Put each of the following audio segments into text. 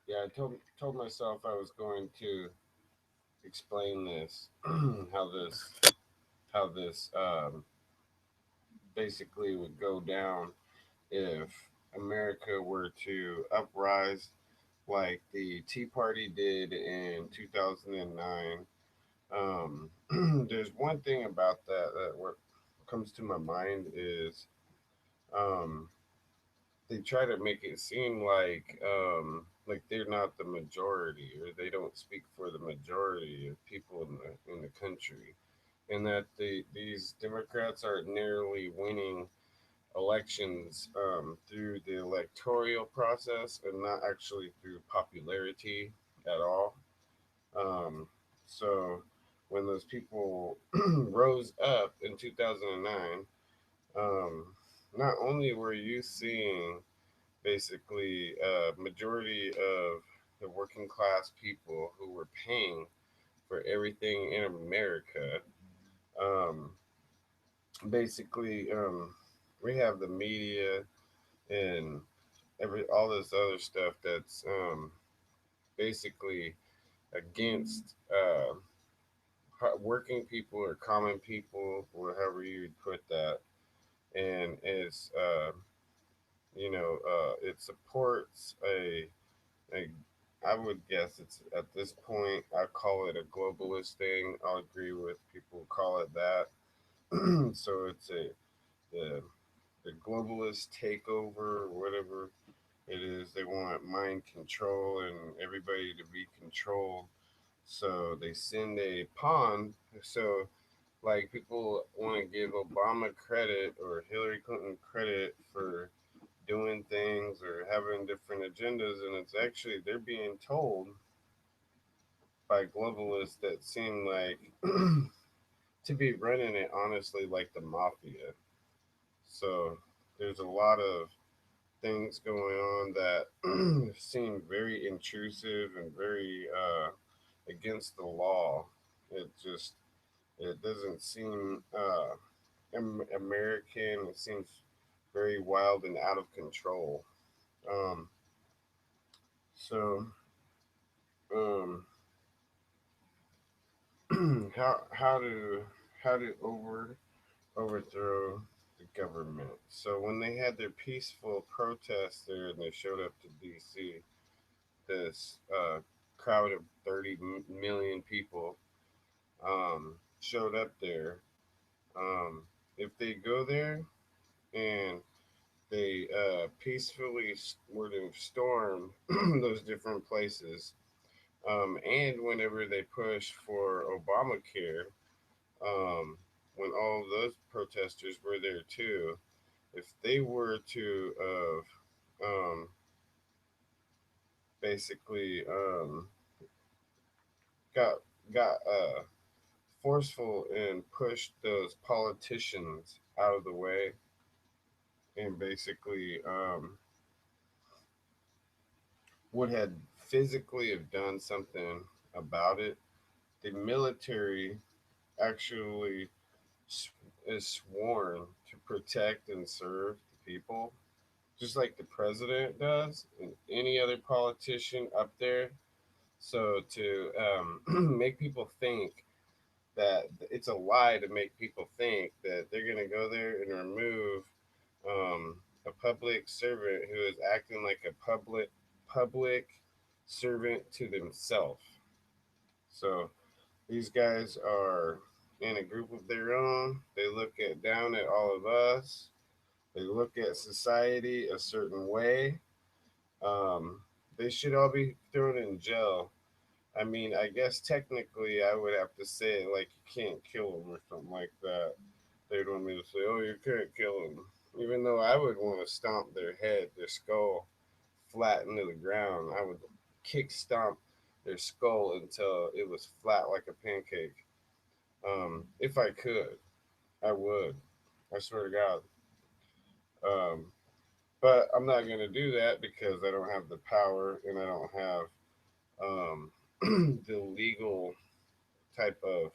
Yeah, I told myself I was going to explain this, how this basically would go down if America were to uprise like the Tea Party did in 2009. There's one thing about that what comes to my mind is um, they try to make it seem like they're not the majority or they don't speak for the majority of people in the country, and that these Democrats are nearly winning elections through the electoral process and not actually through popularity at all. Um, so when those people rose up in 2009, um, not only were you seeing basically a majority of the working class people who were paying for everything in America, um, basically we have the media and all this other stuff that's basically against working people or common people, whatever you would put that, and it supports a I would guess it's at this point I call it a globalist thing. I'll agree with people who call it that. So it's the the globalist takeover, whatever it is. They want mind control and everybody to be controlled. So they send a pawn. So like people want to give Obama credit or Hillary Clinton credit for doing things or having different agendas, and it's actually they're being told by globalists that seem like to be running it honestly like the mafia. So there's a lot of things going on that seem very intrusive and very against the law. It just it doesn't seem American. It seems very wild and out of control. Um, so um, how to overthrow the government? So when they had their peaceful protest there and they showed up to D.C., this crowd of 30 million people showed up there. Um, if they go there and they peacefully were to storm those different places, and whenever they push for Obamacare, um, when all of those protesters were there too, if they were to basically got got forceful and pushed those politicians out of the way and basically would have physically have done something about it, the military actually is sworn to protect and serve the people, just like the president does and any other politician up there. So to make people think that it's a lie to make people think that they're going to go there and remove a public servant who is acting like a public servant to themselves. So these guys are in a group of their own. They look at down at all of us. They look at society a certain way. Um, they should all be thrown in jail. I mean, I guess technically I would have to say it like you can't kill them or something like that. They'd want me to say, "Oh, you can't kill them," even though I would want to stomp their head, their skull, flat into the ground. I would kick stomp their skull until it was flat like a pancake. If I could, I would. I swear to God. Um, but I'm not going to do that because I don't have the power and I don't have um, the legal type of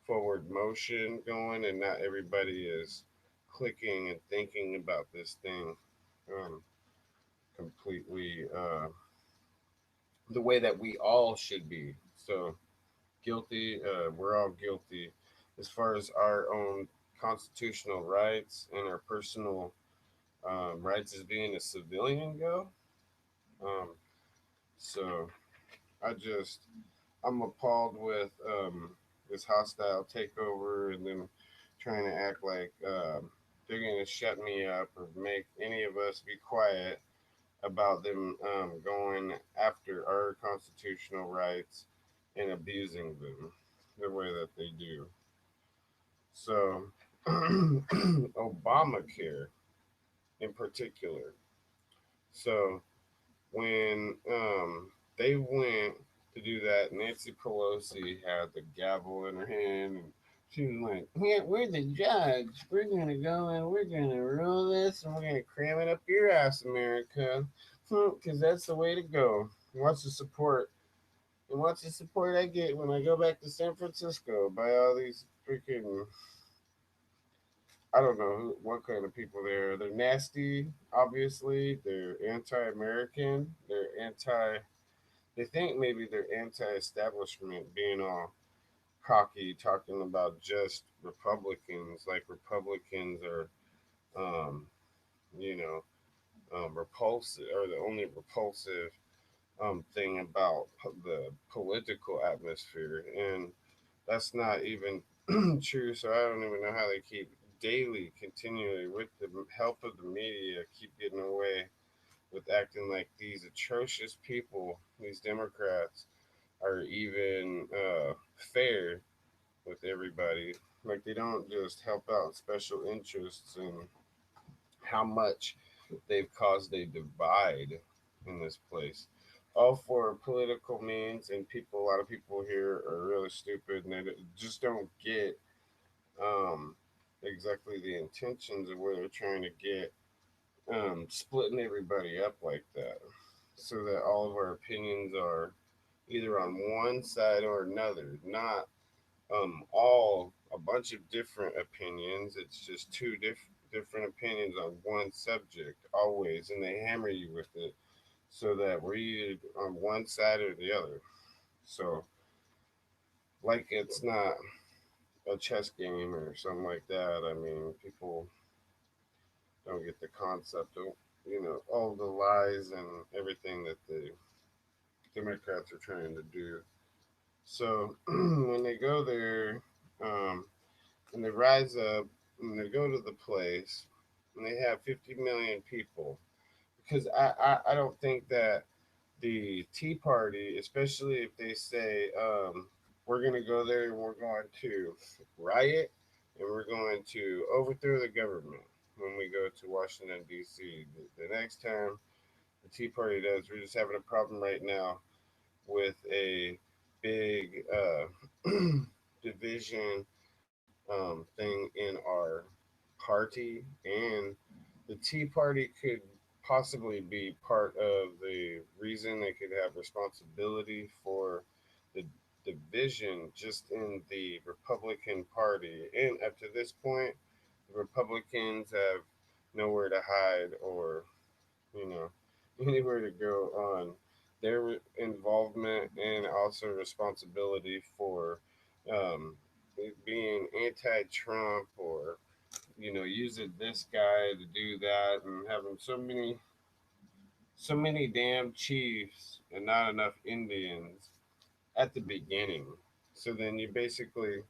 forward motion going, and not everybody is clicking and thinking about this thing um, completely the way that we all should be. So guilty, we're all guilty as far as our own constitutional rights and our personal rights as being a civilian go. Um, so I just, I'm appalled with this hostile takeover and them trying to act like they're going to shut me up or make any of us be quiet about them going after our constitutional rights and abusing them the way that they do. So, Obamacare in particular. So, when they went to do that, Nancy Pelosi had the gavel in her hand, and she was like, "Yeah, we're the judge. We're gonna go and we're gonna rule this, and we're gonna cram it up your ass, America, because that's the way to go." Watch the support, and watch the support I get when I go back to San Francisco by all these freaking. I don't know what kind of people they are. They're nasty, obviously. They're anti-American. They're anti. They think maybe they're anti-establishment, being all cocky, talking about just Republicans, like Republicans are, um, you know, repulsive, or the only repulsive thing about the political atmosphere, and that's not even true. So I don't even know how they keep daily, continually, with the help of the media, keep getting away with acting like these atrocious people, these Democrats, are even fair with everybody. Like they don't just help out special interests and how much they've caused a divide in this place. All for political means, and people, a lot of people here are really stupid and they just don't get um, exactly the intentions of where they're trying to get, splitting everybody up like that, so that all of our opinions are either on one side or another, not all a bunch of different opinions. It's just two different opinions on one subject always, and they hammer you with it so that we're either on one side or the other. So, like, it's not a chess game or something like that. I mean, people don't get the concept of, all the lies and everything that the Democrats are trying to do. So when they go there, um, and they rise up and they go to the place and they have 50 million people, because I don't think that the Tea Party, especially if they say, we're going to go there and we're going to riot and we're going to overthrow the government when we go to Washington, D.C. The next time the Tea Party does, we're just having a problem right now with a big division thing in our party, and the Tea Party could possibly be part of the reason. They could have responsibility for the division just in the Republican Party. And up to this point, the Republicans have nowhere to hide or, you know, anywhere to go on their involvement and also responsibility for um, being anti-Trump, or using this guy to do that, and having so many damn chiefs and not enough Indians at the beginning. So then you basically,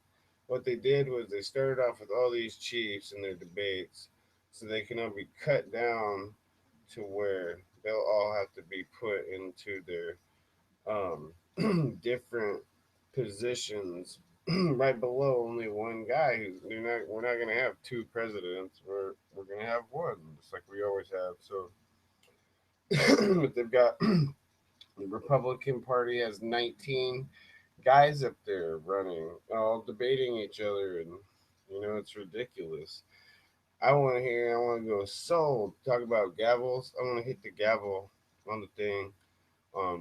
what they did was they started off with all these chiefs in their debates, so they can all be cut down to where they'll all have to be put into their different positions right below only one guy. We're not gonna have two presidents. We're gonna have one, just like we always have. So they've got the Republican Party has 19 guys up there running, all debating each other, and it's ridiculous. I want to go sold. Talk about gavels. I want to hit the gavel on the thing.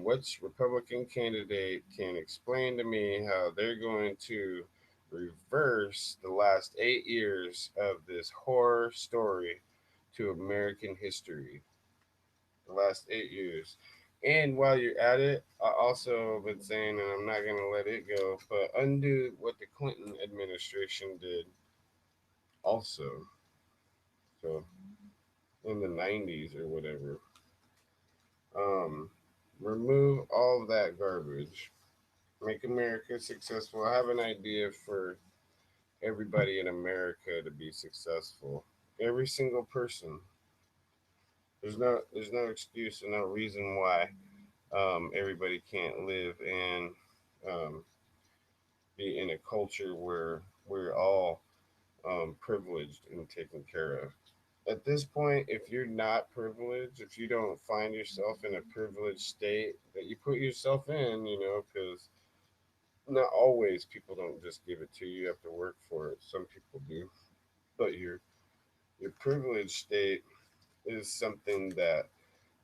Which Republican candidate can explain to me how they're going to reverse the last 8 years of this horror story to American history? The last 8 years. And while you're at it, I also been saying, and I'm not gonna let it go, but undo what the Clinton administration did also. So in the '90s or whatever, um, remove all of that garbage. Make America successful. I have an idea for everybody in America to be successful. Every single person. There's no excuse and no reason why everybody can't live and um, be in a culture where we're all privileged and taken care of. At this point, if you're not privileged, if you don't find yourself in a privileged state that you put yourself in, because not always people don't just give it to you. You have to work for it. Some people do, but your privileged state is something that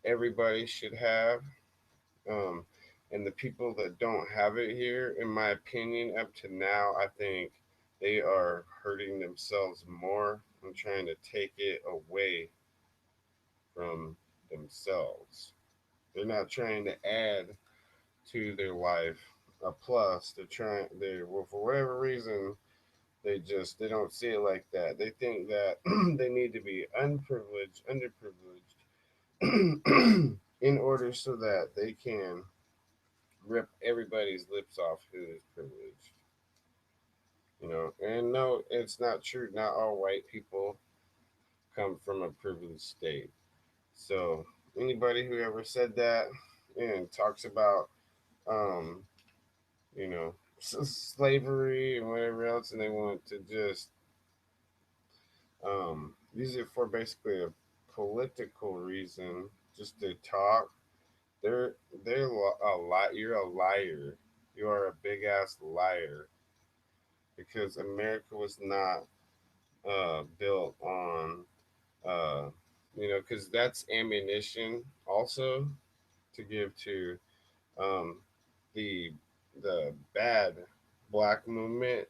everybody should have. Um, and the people that don't have it here, in my opinion, up to now, I think they are hurting themselves more and trying to take it away from themselves. They're not trying to add to their life a plus. Well, for whatever reason, they don't see it like that. They think that they need to be unprivileged, underprivileged, in order so that they can rip everybody's lips off who is privileged. And no, it's not true. Not all white people come from a privileged state. So anybody who ever said that and talks about um, slavery and whatever else, and they want to just use it for basically a political reason, just to talk. They're they're a lot. You're a liar. You are a big ass liar because America was not built on uh, because that's ammunition also to give to um, the the bad black movement.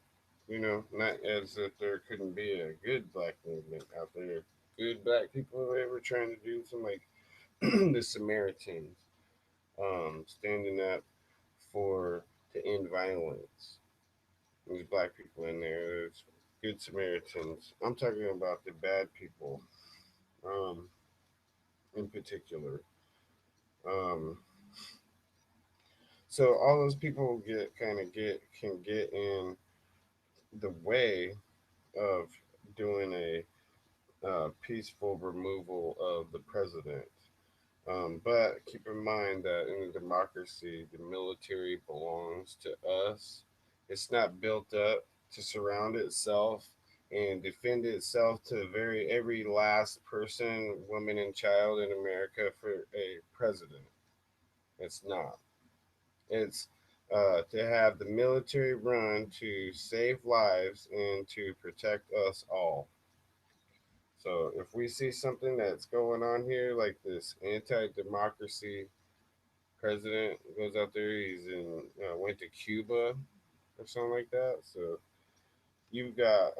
Not as if there couldn't be a good black movement out there. Good black people who ever trying to do some like the Samaritans, standing up for to end violence. There's black people in there. There's good Samaritans. I'm talking about the bad people, um, in particular. Um, so all those people can get in the way of doing a peaceful removal of the president. But keep in mind that in a democracy, the military belongs to us. It's not built up to surround itself and defend itself to very every last person, woman, and child in America for a president. It's not. It's to have the military run to save lives and to protect us all. So if we see something that's going on here, like this anti-democracy president goes out there, went to Cuba or something like that. So you've got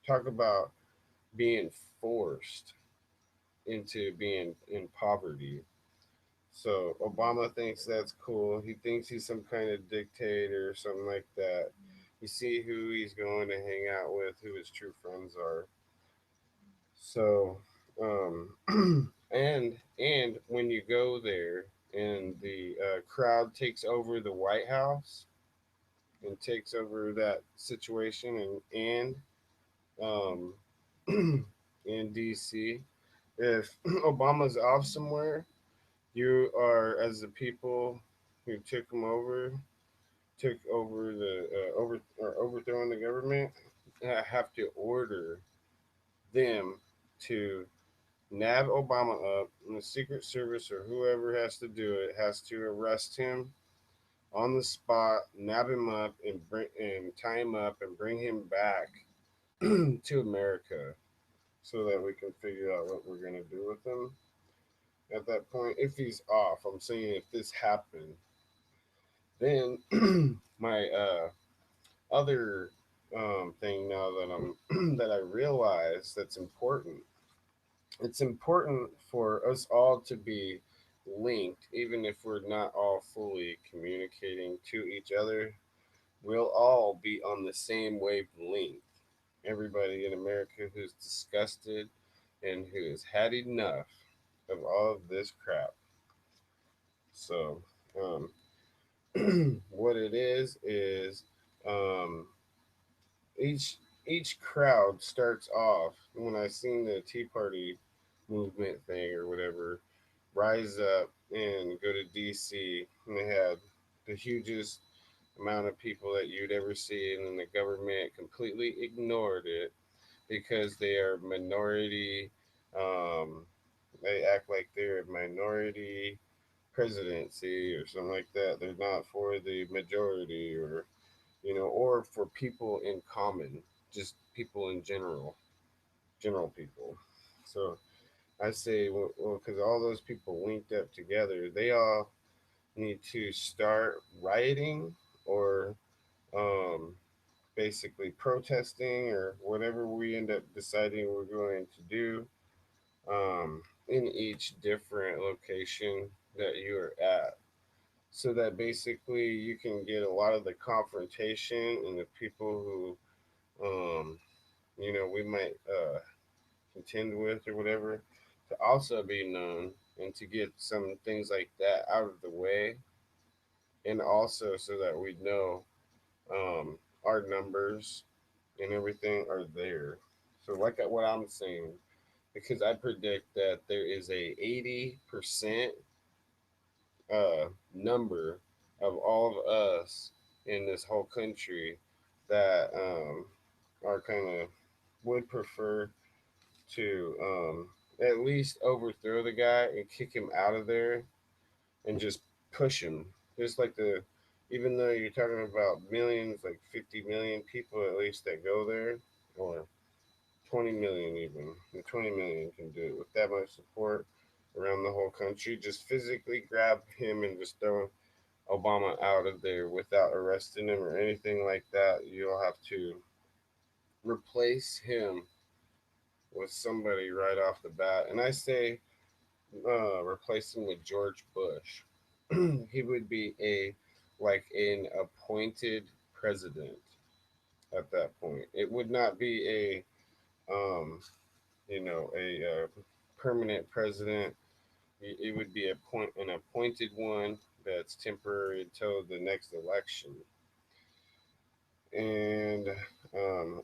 talk about being forced into being in poverty. So Obama thinks that's cool. He thinks he's some kind of dictator or something like that. You see who he's going to hang out with, who his true friends are. So, and when you go there and the crowd takes over the White House and takes over that situation um, in D.C., if Obama's off somewhere, you are as the people who took over the overthrowing the government, have to order them to nab Obama up, and the Secret Service or whoever has to do it has to arrest him on the spot, nab him up, and tie him up and bring him back to America so that we can figure out what we're gonna do with him at that point. If he's off, I'm saying if this happened, then my other thing now that I'm that I realize that's important. It's important for us all to be linked, even if we're not all fully communicating to each other. We'll all be on the same wavelength. Everybody in America who's disgusted and who has had enough of all of this crap. So, um, what it is um, each each crowd starts off. When I seen the Tea Party movement thing or whatever rise up and go to DC, and they had the hugest amount of people that you'd ever see, and then the government completely ignored it because they are minority. Um, they act like they're a minority presidency or something like that. They're not for the majority, or or for people in common, just people in general people. So I say, well, because all those people linked up together, they all need to start rioting or um, basically protesting or whatever we end up deciding we're going to do in each different location that you are at. So that basically you can get a lot of the confrontation and the people who, we might contend with or whatever to also be known and to get some things like that out of the way. And also so that we know our numbers and everything are there. So like what I'm saying, because I predict that there is a 80% number of all of us in this whole country that are kind of would prefer to at least overthrow the guy and kick him out of there and just push him. Just like even though you're talking about millions, like 50 million people at least that go there, or 20 million even. The 20 million can do it with that much support around the whole country. Just physically grab him and just throw Obama out of there without arresting him or anything like that. You'll have to replace him with somebody right off the bat. And I say replace him with George Bush. He would be like an appointed president at that point. It would not be a permanent president. It would be an appointed one that's temporary until the next election. And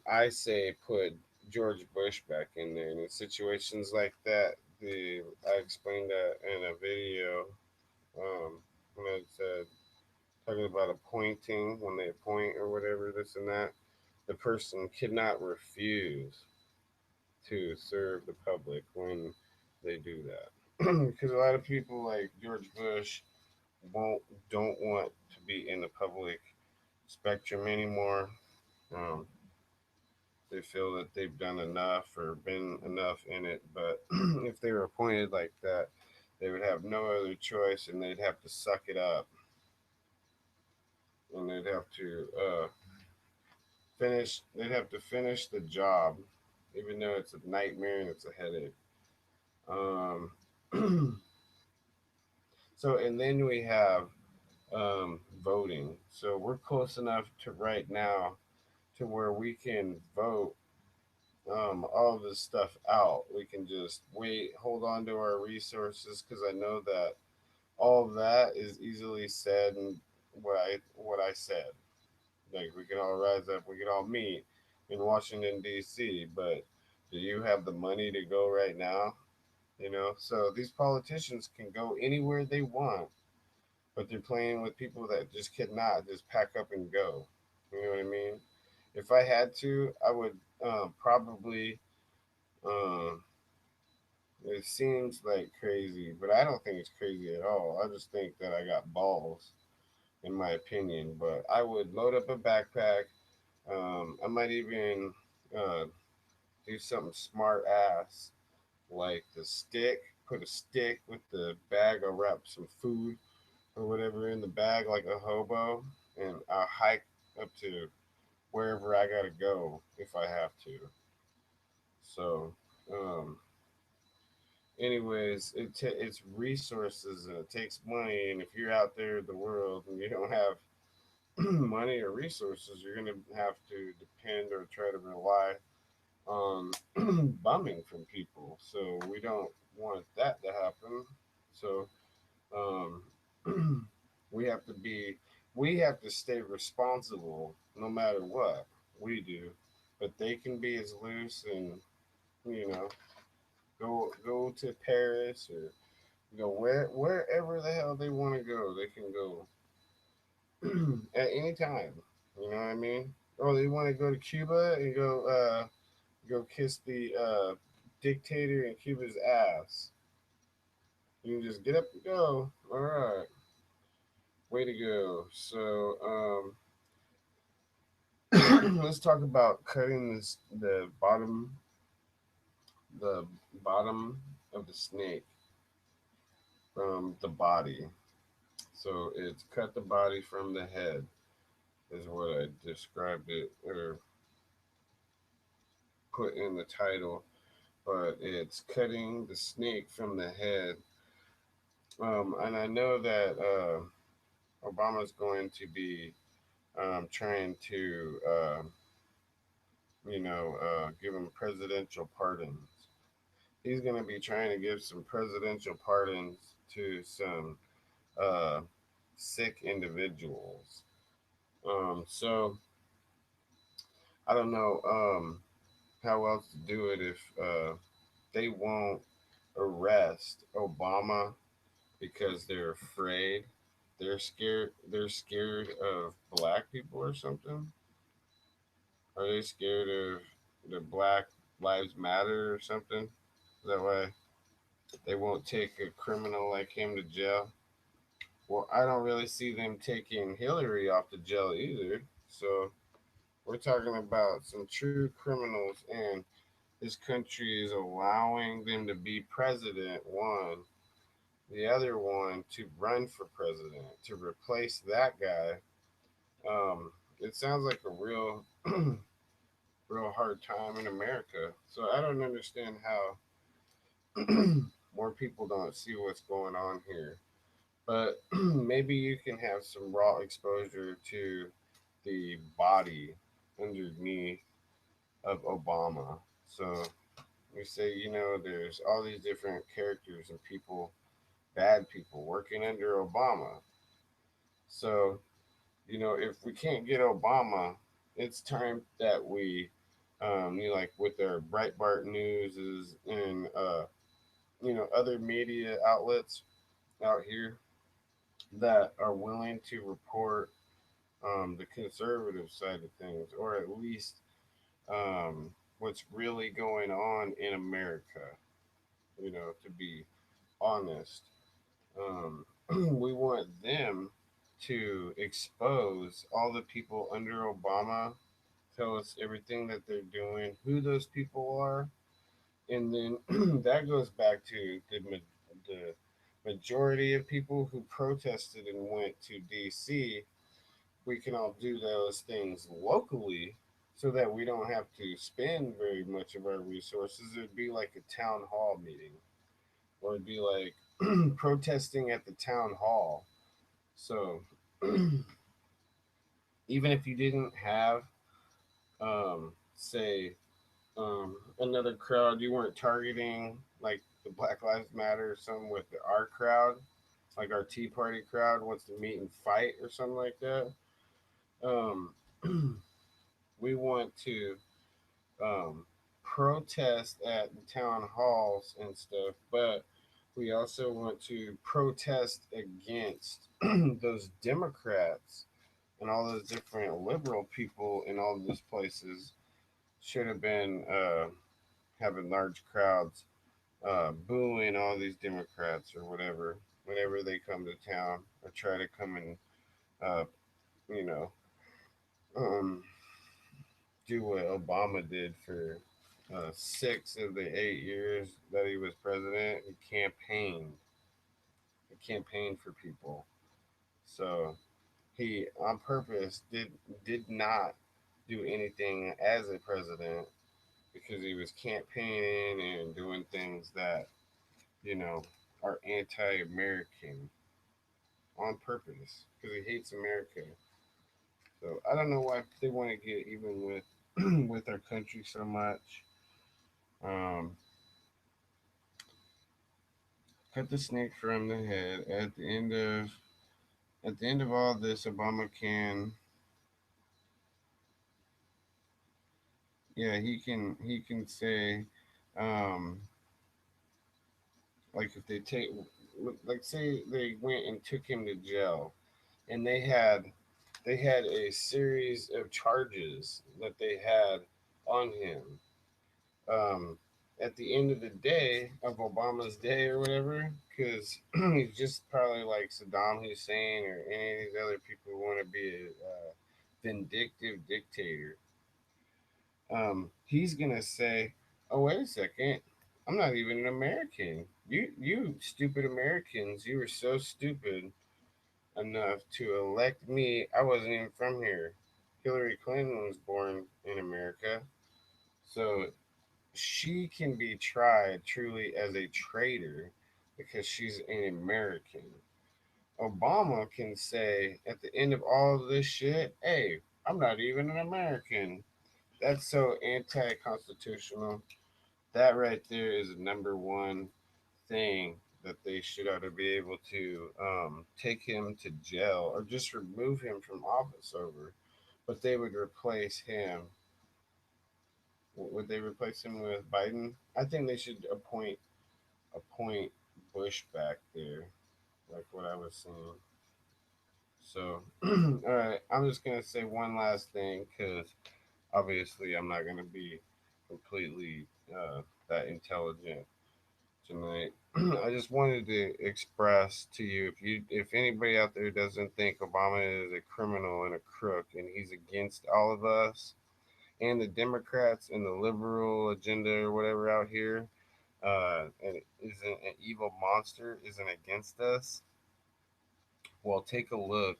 I say put George Bush back in there. And in situations like that, I explained that in a video when I said talking about appointing when they appoint or whatever this and that. The person cannot refuse to serve the public when they do that. Because a lot of people like George Bush won't don't want to be in the public spectrum anymore. Um, they feel that they've done enough or been enough in it. But if they were appointed like that, they would have no other choice, and they'd have to suck it up, and they'd have to finish. They'd have to finish the job, even though it's a nightmare and it's a headache. Um, so, and then we have voting. So we're close enough to right now to where we can vote all of this stuff out. We can just wait, hold on to our resources because I know that all of that is easily said and what I said. Like we can all rise up, we can all meet in Washington D.C. But do you have the money to go right now? So these politicians can go anywhere they want, but they're playing with people that just cannot just pack up and go. You know what I mean? If I had to, I would probably. Uh, it seems like crazy, but I don't think it's crazy at all. I just think that I got balls, in my opinion. But I would load up a backpack. I might even uh, do something smart ass, like put a stick with the bag, or wrap some food or whatever in the bag like a hobo, and I'll hike up to wherever I gotta go if I have to. So, um, anyways, it's resources and it takes money. And if you're out there in the world and you don't have money or resources, you're gonna have to depend or try to rely on bumming from people. So we don't want that to happen. So um, we have to be, we have to stay responsible no matter what we do. But they can be as loose and you know go to Paris or go wherever the hell they want to go. They can go at any time. You know what I mean? Or they want to go to Cuba and go kiss the dictator in Cuba's ass. You can just get up and go. All right, way to go. So let's talk about cutting the bottom of the snake from the body. So it's cut the body from the head is what I described it or put in the title, but it's cutting the snake from the head. And I know that Obama's going to be trying to, give him presidential pardons. He's going to be trying to give some presidential pardons to some uh, sick individuals. So I don't know how else to do it if they won't arrest Obama because they're afraid. They're scared. They're scared of black people or something. Are they scared of the Black Lives Matter or something? Is that why they won't take a criminal like him to jail? Well, I don't really see them taking Hillary off the jail either. So we're talking about some true criminals, and this country is allowing them to be president. One, the other one to run for president to replace that guy. It sounds like a real hard time in America. So I don't understand how more people don't see what's going on here. But maybe you can have some raw exposure to the body underneath of Obama. So we say, there's all these different characters and people, bad people working under Obama. So, if we can't get Obama, it's time that like with our Breitbart News and other media outlets out here that are willing to report the conservative side of things, or at least what's really going on in America. To be honest, we want them to expose all the people under Obama, tell us everything that they're doing, who those people are, and then that goes back to the majority of people who protested and went to DC. We can all do those things locally so that we don't have to spend very much of our resources. It'd be like a town hall meeting, or it'd be like protesting at the town hall. So even if you didn't have, say, another crowd, you weren't targeting like the Black Lives Matter or something with our crowd, like our Tea Party crowd wants to meet and fight or something like that. Um, we want to um, protest at the town halls and stuff, but we also want to protest against those Democrats and all those different liberal people in all those places should have been having large crowds booing all these Democrats or whatever whenever they come to town or try to come and uh, you know um, do what Obama did for 6 of the 8 years that he was president. He campaigned for people. So he on purpose did not do anything as a president because he was campaigning and doing things that you know, are anti-American on purpose because he hates America. So I don't know why they want to get even with with our country so much. Um, cut the snake from the head. At the end of all this, Obama can, yeah, he can say, um, like if they take, like say they went and took him to jail, and they had a series of charges that they had on him. Um, at the end of the day of Obama's day or whatever, because he's just probably like Saddam Hussein or any of these other people who want to be a vindictive dictator. He's gonna say, "Oh, wait a second, I'm not even an American. You stupid Americans, you were so stupid enough to elect me. I wasn't even from here. Hillary Clinton was born in America, so she can be tried truly as a traitor because she's an American. Obama can say at the end of all of this shit, hey, I'm not even an American. That's so anti constitutional. That right there is the number one thing that they should ought to be able to take him to jail or just remove him from office over. But they would replace him. Would they replace him with Biden? I think they should appoint Bush back there, like what I was saying. So, all right, I'm just gonna say one last thing because obviously I'm not gonna be completely that intelligent tonight. I just wanted to express to you if anybody out there doesn't think Obama is a criminal and a crook and he's against all of us and the Democrats and the liberal agenda or whatever out here, and isn't an evil monster, isn't against us, well, take a look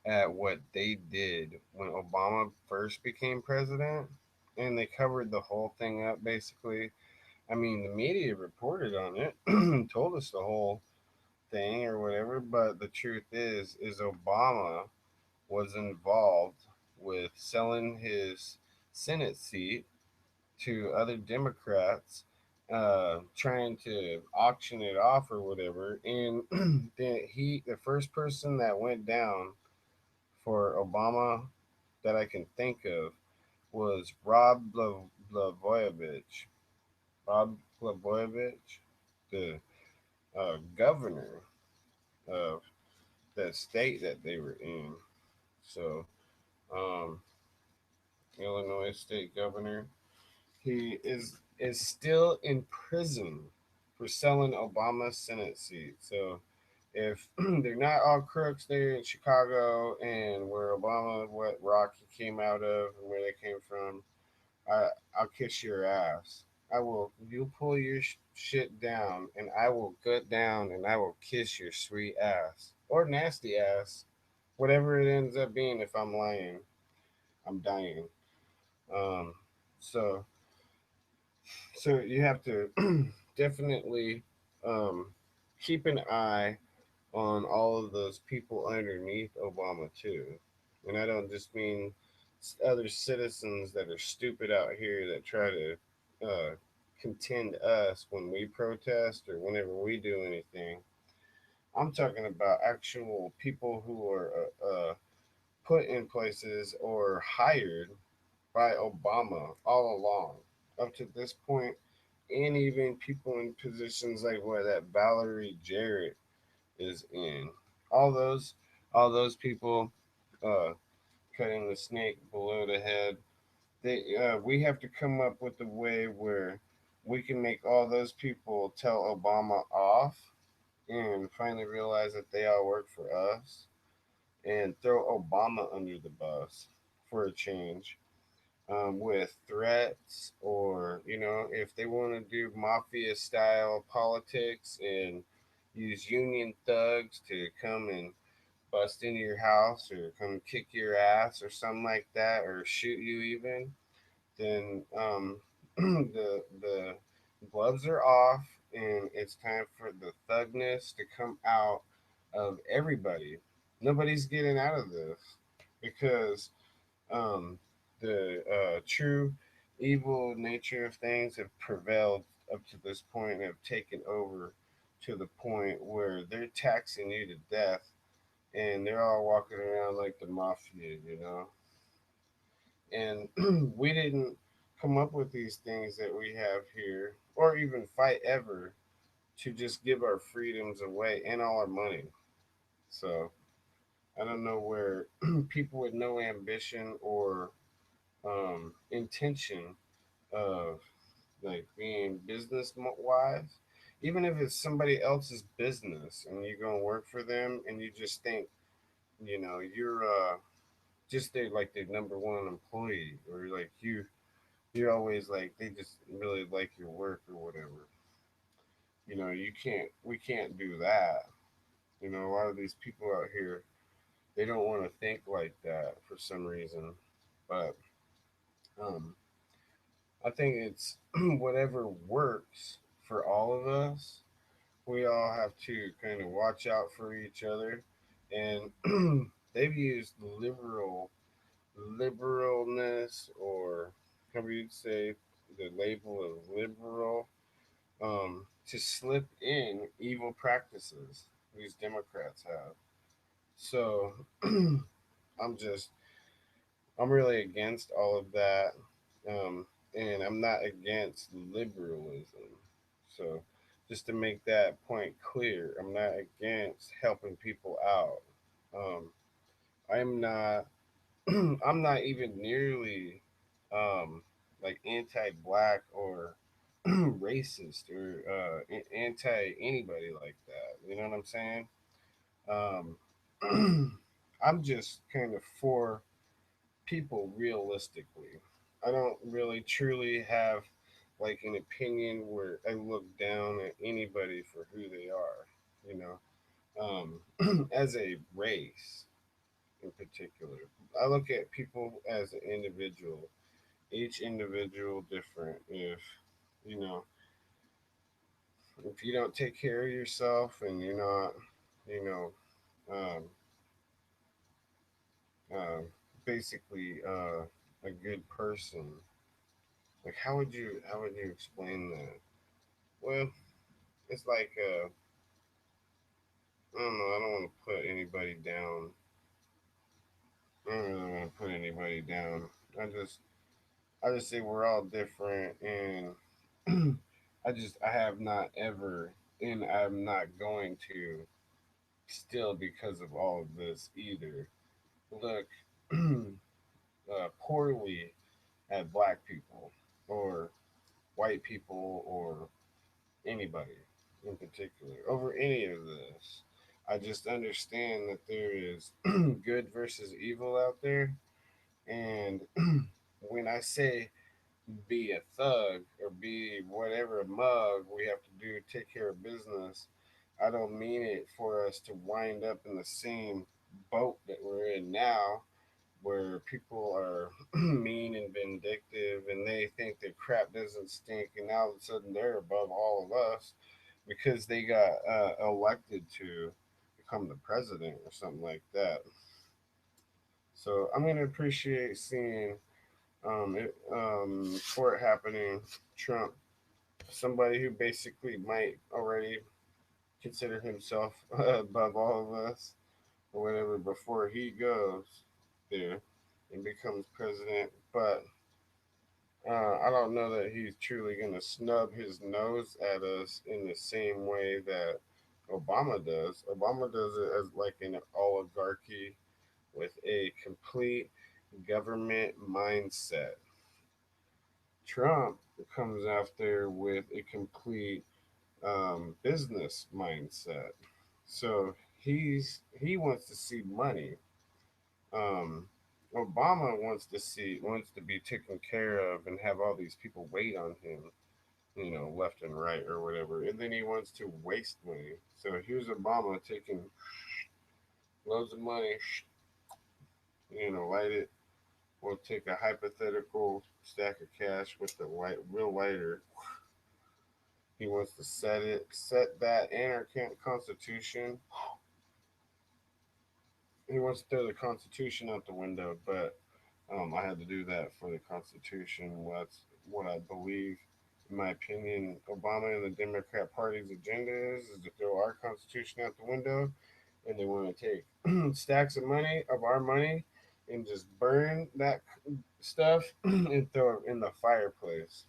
at what they did when Obama first became president, and they covered the whole thing up basically. I mean, the media reported on it, told us the whole thing or whatever, but the truth is Obama was involved with selling his Senate seat to other Democrats, trying to auction it off or whatever. And the first person that went down for Obama that I can think of was Blavoyevich. Bob Blavoyevich, the governor of that state that they were in. So, um, Illinois state governor. He is still in prison for selling Obama's Senate seat. So if they're not all crooks there in Chicago and where Obama, what rock he came out of and where they came from, I I'll kiss your ass. I will. You pull your shit down, and I will gut down, and I will kiss your sweet ass or nasty ass, whatever it ends up being. If I'm lying, I'm dying. Um, so so you have to definitely um, keep an eye on all of those people underneath Obama too, and I don't just mean other citizens that are stupid out here that try to contend us when we protest or whenever we do anything. I'm talking about actual people who are put in places or hired by Obama all along up to this point, and even people in positions like where that Valerie Jarrett is in. All those, all those people, uh, cutting the snake below the head. We have to come up with a way where we can make all those people tell Obama off and finally realize that they all work for us and throw Obama under the bus for a change, with threats, or if they want to do mafia style politics and use union thugs to come and bust into your house or come kick your ass or something like that or shoot you even, then the gloves are off and it's time for the thugness to come out of everybody. Nobody's getting out of this because um, the true evil nature of things have prevailed up to this point and have taken over to the point where they're taxing you to death, and they're all walking around like the mafia, you know. And we didn't come up with these things that we have here, or even fight ever, to just give our freedoms away and all our money. So I don't know where people with no ambition or intention of like being business wise, even if it's somebody else's business and you go and work for them and you just think, you're just they like the number one employee, or like you're always like they just really like your work or whatever. You can't we can't do that. A lot of these people out here, they don't want to think like that for some reason. But um I think it's whatever works for all of us. We all have to kind of watch out for each other, and they've used liberalness, or how would you say, the label of liberal, to slip in evil practices. These Democrats have. So I'm I'm really against all of that, and I'm not against liberalism. So just to make that point clear, I'm not against helping people out. Um, I'm not. I'm not even nearly like anti-black or racist or anti anybody like that. You know what I'm saying? Um, I'm just kind of for people realistically. I don't really truly have like an opinion where I look down at anybody for who they are, you know, as a race in particular. I look at people as an individual, each individual different. You know, if you don't take care of yourself and you're not, you know, um, uh, basically a good person, like how would you explain that? Well, it's like I don't know. I don't want to put anybody down. I don't really want to put anybody down. I just say we're all different, and I have not ever, and I'm not going to still because of all of this either. Look poorly at black people or white people or anybody in particular over any of this. I just understand that there is good versus evil out there. And when I say be a thug or be whatever a mug we have to do, take care of business, I don't mean it for us to wind up in the same boat that we're in now, where people are mean and vindictive and they think their crap doesn't stink, and now all of a sudden they're above all of us because they got elected to become the president or something like that. So I'm going to appreciate seeing for it happening, Trump, somebody who basically might already consider himself above all of us or whatever before he goes there and becomes president. But I don't know that he's truly going to snub his nose at us in the same way that Obama does. Obama does it as like an oligarchy with a complete government mindset. Trump comes after with a complete business mindset. So he wants to see money. Um, Obama wants to be taken care of and have all these people wait on him, left and right or whatever. And then he wants to waste money. So here's Obama taking loads of money, light it. We'll take a hypothetical stack of cash with the white real lighter. He wants to set that in our constitution. He wants to throw the Constitution out the window, but I had to do that for the Constitution. That's what I believe. In my opinion, Obama and the Democrat Party's agenda is to throw our Constitution out the window, and they want to take stacks of money of our money and just burn that stuff and throw it in the fireplace.